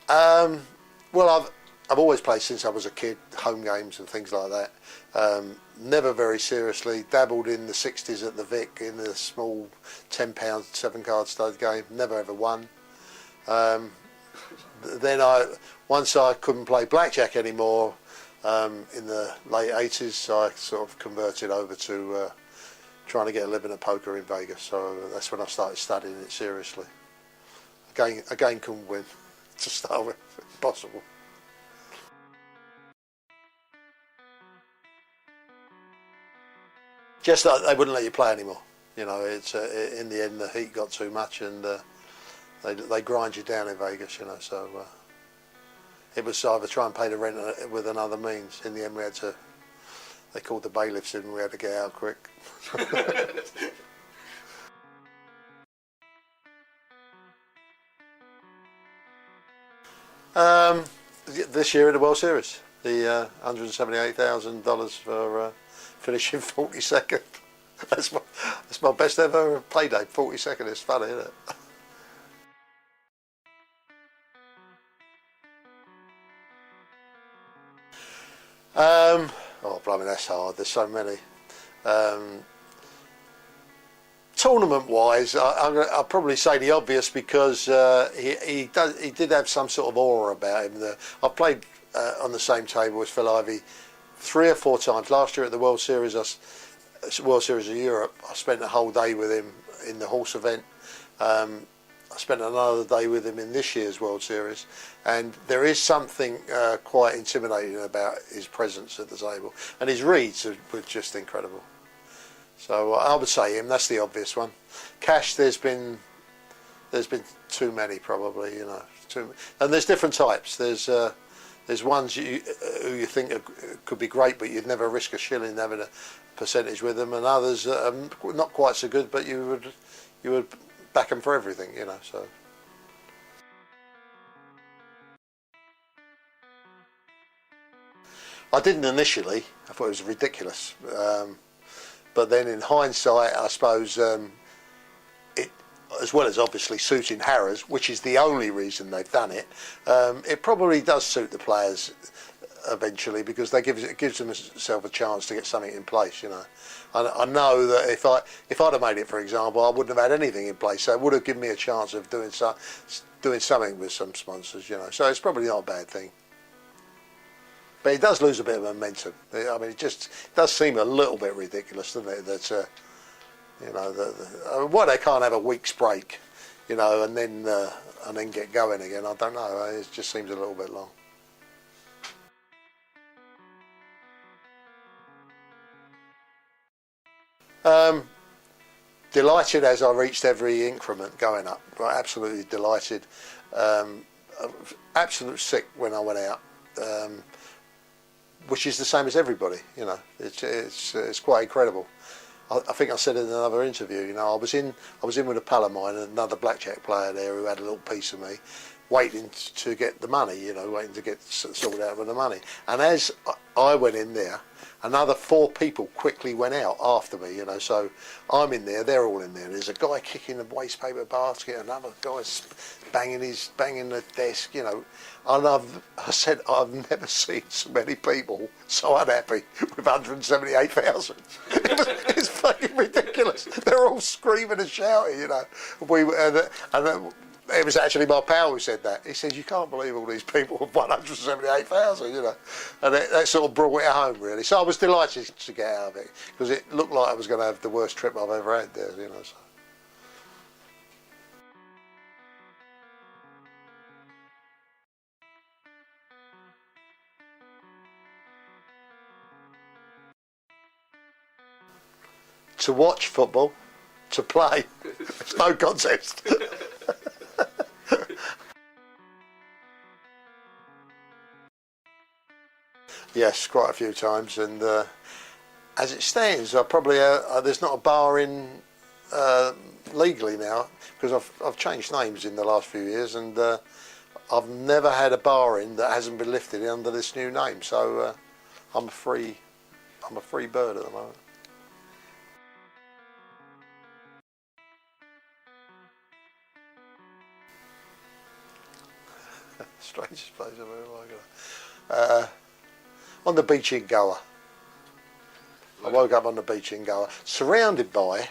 Well, I've always played since I was a kid, home games and things like that. Never very seriously. Dabbled in the 60s at the Vic in the small £10 7-card stud game. Never ever won. Then once I couldn't play blackjack anymore in the late 80s, I sort of converted over to trying to get a living at poker in Vegas. So that's when I started studying it seriously. Again couldn't win to start with, if possible. Just that they wouldn't let you play anymore. You know, it's in the end the heat got too much, and they grind you down in Vegas. You know, so it was either try and pay the rent with another means. In the end, we had to. They called the bailiffs in, and we had to get out quick. This year in the World Series, the $178,000 for finishing 42nd. That's my best ever payday. 42nd. It's funny, isn't it? Oh, blimey, that's hard. There's so many. Tournament-wise, I'll probably say the obvious because he did have some sort of aura about him. I played on the same table as Phil Ivey 3 or 4 times. Last year at the World Series of Europe, I spent a whole day with him in the horse event. I spent another day with him in this year's World Series, and there is something quite intimidating about his presence at the table, and his reads were just incredible. So I would say him. That's the obvious one. Cash, there's been too many probably, you know. And there's different types. There's ones who you think could be great, but you'd never risk a shilling having a percentage with them, and others that are not quite so good, but you would back them for everything, you know. So. I didn't initially. I thought it was ridiculous. But then in hindsight, I suppose it, as well as obviously suiting Harrah's, which is the only reason they've done it, it probably does suit the players eventually, because it gives themselves a chance to get something in place, you know. I know that if I'd have made it, for example, I wouldn't have had anything in place, so it would have given me a chance of doing something with some sponsors, you know. So it's probably not a bad thing. But it does lose a bit of momentum. I mean, it does seem a little bit ridiculous, doesn't it? That you know, why they can't have a week's break, you know, and then get going again. I don't know. It just seems a little bit long. Delighted as I reached every increment going up. Right, absolutely delighted. Absolute sick when I went out. Which is the same as everybody, you know. It's quite incredible. I think I said in another interview, you know, I was in with a pal of mine, another blackjack player there who had a little piece of me, waiting to get the money, you know, waiting to get sorted out with the money. And as I went in there, another 4 people quickly went out after me, you know. So I'm in there, they're all in there. There's a guy kicking the waste paper basket, another guy's banging the desk, you know. And I said I've never seen so many people so unhappy with 178,000. It's fucking ridiculous. They're all screaming and shouting, you know. It was actually my pal who said that. He said, "You can't believe all these people with 178,000, you know." And that sort of brought it home, really. So I was delighted to get out of it, because it looked like I was going to have the worst trip I've ever had there, you know. So. To watch football, to play, it's no contest. Yes, quite a few times, and as it stands, I probably there's not a bar in legally now, because I've changed names in the last few years, and I've never had a bar in that hasn't been lifted under this new name. So I'm a free bird at the moment. Strangest place I've ever woken up. On the beach in Goa. I woke up on the beach in Goa, surrounded by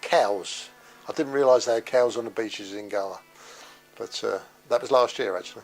cows. I didn't realise they had cows on the beaches in Goa, but that was last year actually.